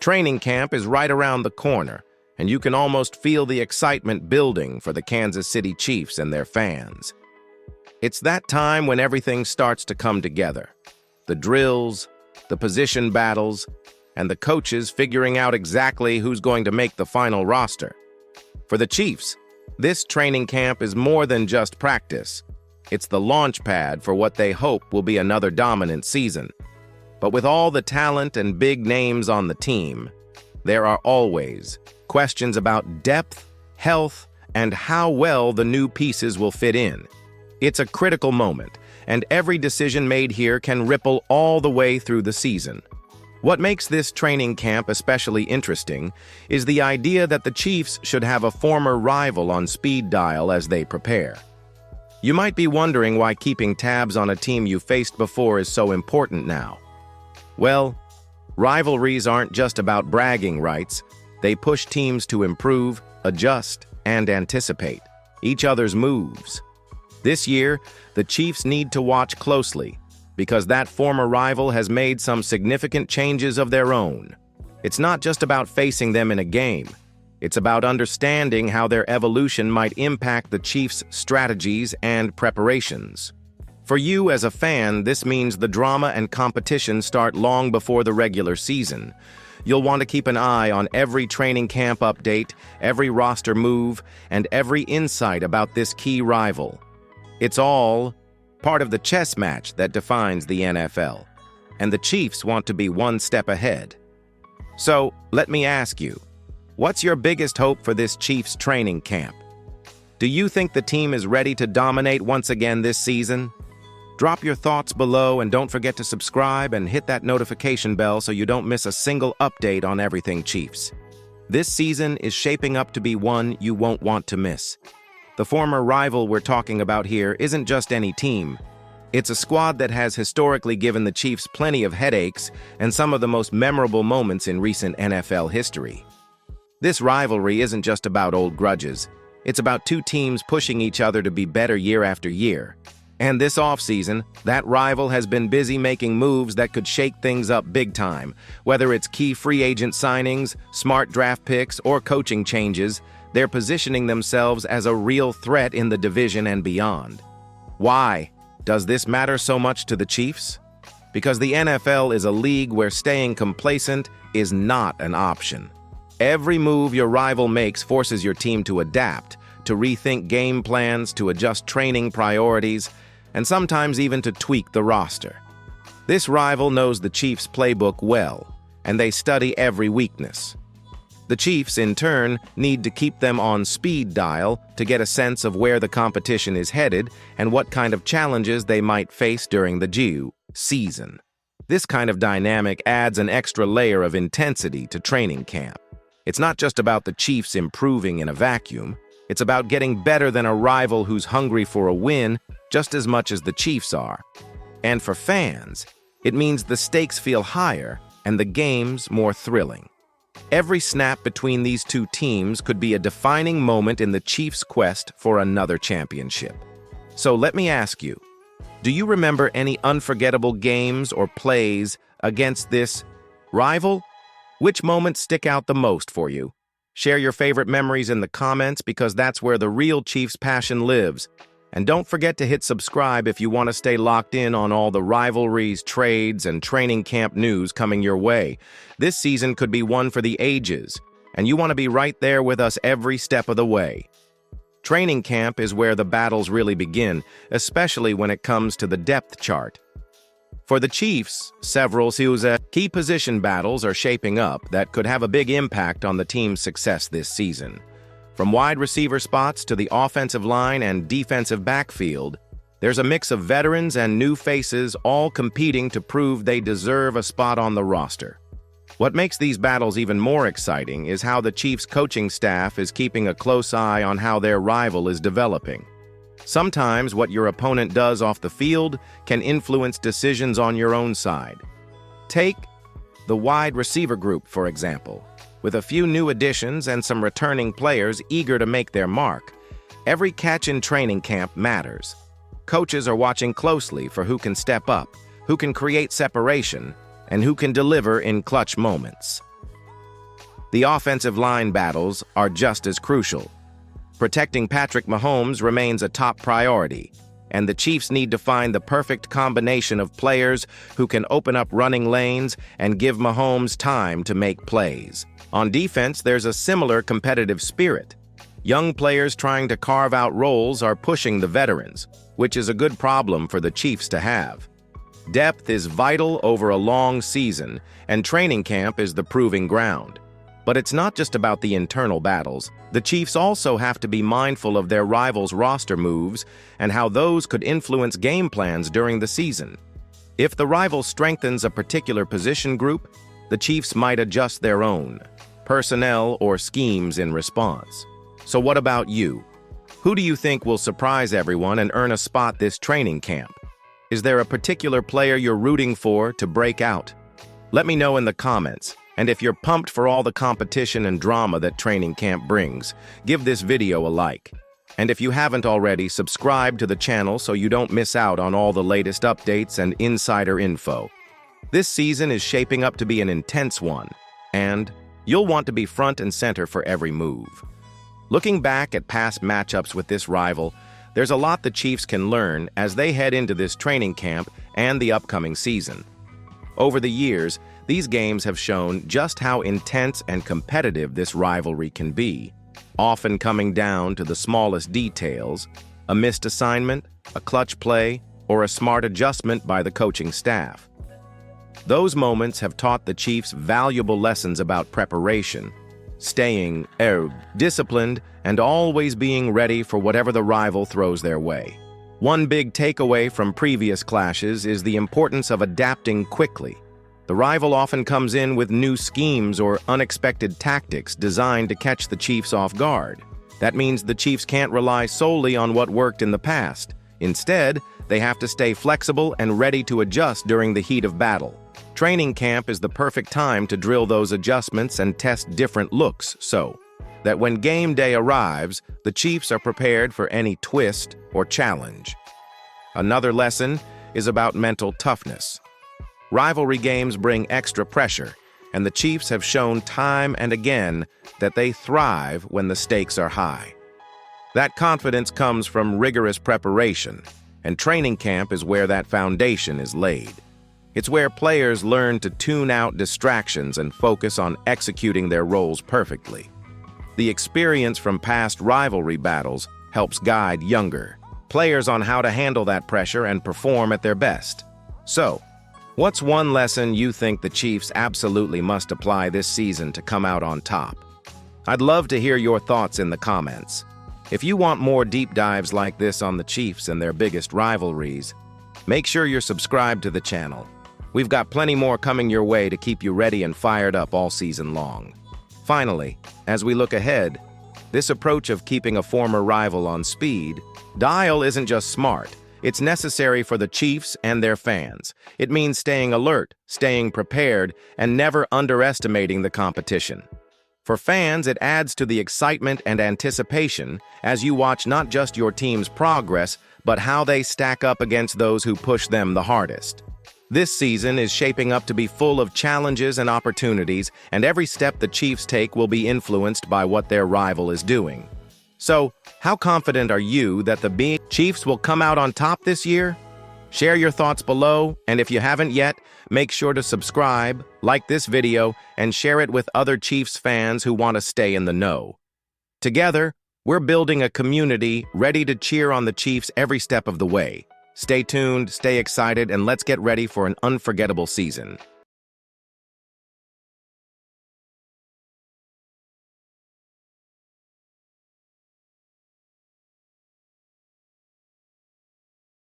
Training camp is right around the corner, and you can almost feel the excitement building for the Kansas City Chiefs and their fans. It's that time when everything starts to come together. The drills, the position battles, and the coaches figuring out exactly who's going to make the final roster. For the Chiefs, this training camp is more than just practice. It's the launch pad for what they hope will be another dominant season. But with all the talent and big names on the team, there are always questions about depth, health, and how well the new pieces will fit in. It's a critical moment, and every decision made here can ripple all the way through the season. What makes this training camp especially interesting is the idea that the Chiefs should have a former rival on speed dial as they prepare. You might be wondering why keeping tabs on a team you faced before is so important now. Well, rivalries aren't just about bragging rights. They push teams to improve, adjust, and anticipate each other's moves. This year, the Chiefs need to watch closely because that former rival has made some significant changes of their own. It's not just about facing them in a game. It's about understanding how their evolution might impact the Chiefs' strategies and preparations. For you as a fan, this means the drama and competition start long before the regular season. You'll want to keep an eye on every training camp update, every roster move, and every insight about this key rival. It's all part of the chess match that defines the NFL, and the Chiefs want to be one step ahead. So, let me ask you, what's your biggest hope for this Chiefs training camp? Do you think the team is ready to dominate once again this season? Drop your thoughts below and don't forget to subscribe and hit that notification bell so you don't miss a single update on everything Chiefs. This season is shaping up to be one you won't want to miss. The former rival we're talking about here isn't just any team. It's a squad that has historically given the Chiefs plenty of headaches and some of the most memorable moments in recent NFL history. This rivalry isn't just about old grudges. It's about two teams pushing each other to be better year after year. And this offseason, that rival has been busy making moves that could shake things up big time. Whether it's key free agent signings, smart draft picks, or coaching changes, they're positioning themselves as a real threat in the division and beyond. Why does this matter so much to the Chiefs? Because the NFL is a league where staying complacent is not an option. Every move your rival makes forces your team to adapt, to rethink game plans, to adjust training priorities, and sometimes even to tweak the roster. This rival knows the Chiefs' playbook well, and they study every weakness. The Chiefs, in turn, need to keep them on speed dial to get a sense of where the competition is headed and what kind of challenges they might face during the season. This kind of dynamic adds an extra layer of intensity to training camp. It's not just about the Chiefs improving in a vacuum. It's about getting better than a rival who's hungry for a win just as much as the Chiefs are. And for fans, it means the stakes feel higher and the games more thrilling. Every snap between these two teams could be a defining moment in the Chiefs' quest for another championship. So let me ask you, do you remember any unforgettable games or plays against this rival? Which moments stick out the most for you? Share your favorite memories in the comments because that's where the real Chiefs passion lives. And don't forget to hit subscribe if you want to stay locked in on all the rivalries, trades, and training camp news coming your way. This season could be one for the ages, and you want to be right there with us every step of the way. Training camp is where the battles really begin, especially when it comes to the depth chart. For the Chiefs, several key position battles are shaping up that could have a big impact on the team's success this season. From wide receiver spots to the offensive line and defensive backfield, there's a mix of veterans and new faces all competing to prove they deserve a spot on the roster. What makes these battles even more exciting is how the Chiefs' coaching staff is keeping a close eye on how their rival is developing. Sometimes what your opponent does off the field can influence decisions on your own side. Take the wide receiver group, for example. With a few new additions and some returning players eager to make their mark, every catch in training camp matters. Coaches are watching closely for who can step up, who can create separation, and who can deliver in clutch moments. The offensive line battles are just as crucial. Protecting Patrick Mahomes remains a top priority, and the Chiefs need to find the perfect combination of players who can open up running lanes and give Mahomes time to make plays. On defense, there's a similar competitive spirit. Young players trying to carve out roles are pushing the veterans, which is a good problem for the Chiefs to have. Depth is vital over a long season, and training camp is the proving ground. But it's not just about the internal battles. The Chiefs also have to be mindful of their rivals' roster moves and how those could influence game plans during the season. If the rival strengthens a particular position group, the Chiefs might adjust their own personnel or schemes in response. So what about you? Who do you think will surprise everyone and earn a spot this training camp? Is there a particular player you're rooting for to break out? Let me know in the comments. And if you're pumped for all the competition and drama that training camp brings, give this video a like. And if you haven't already, subscribe to the channel so you don't miss out on all the latest updates and insider info. This season is shaping up to be an intense one, and you'll want to be front and center for every move. Looking back at past matchups with this rival, there's a lot the Chiefs can learn as they head into this training camp and the upcoming season. Over the years, these games have shown just how intense and competitive this rivalry can be, often coming down to the smallest details, a missed assignment, a clutch play, or a smart adjustment by the coaching staff. Those moments have taught the Chiefs valuable lessons about preparation, staying disciplined, and always being ready for whatever the rival throws their way. One big takeaway from previous clashes is the importance of adapting quickly. The rival often comes in with new schemes or unexpected tactics designed to catch the Chiefs off guard. That means the Chiefs can't rely solely on what worked in the past. Instead, they have to stay flexible and ready to adjust during the heat of battle. Training camp is the perfect time to drill those adjustments and test different looks so that when game day arrives, the Chiefs are prepared for any twist or challenge. Another lesson is about mental toughness. Rivalry games bring extra pressure, and the Chiefs have shown time and again that they thrive when the stakes are high. That confidence comes from rigorous preparation, and training camp is where that foundation is laid. It's where players learn to tune out distractions and focus on executing their roles perfectly. The experience from past rivalry battles helps guide younger players on how to handle that pressure and perform at their best. So, what's one lesson you think the Chiefs absolutely must apply this season to come out on top? I'd love to hear your thoughts in the comments. If you want more deep dives like this on the Chiefs and their biggest rivalries, make sure you're subscribed to the channel. We've got plenty more coming your way to keep you ready and fired up all season long. Finally, as we look ahead, this approach of keeping a former rival on speed dial isn't just smart. It's necessary for the Chiefs and their fans. It means staying alert, staying prepared, and never underestimating the competition. For fans, it adds to the excitement and anticipation as you watch not just your team's progress, but how they stack up against those who push them the hardest. This season is shaping up to be full of challenges and opportunities, and every step the Chiefs take will be influenced by what their rival is doing. So, how confident are you that the Chiefs will come out on top this year? Share your thoughts below, and if you haven't yet, make sure to subscribe, like this video, and share it with other Chiefs fans who want to stay in the know. Together, we're building a community ready to cheer on the Chiefs every step of the way. Stay tuned, stay excited, and let's get ready for an unforgettable season.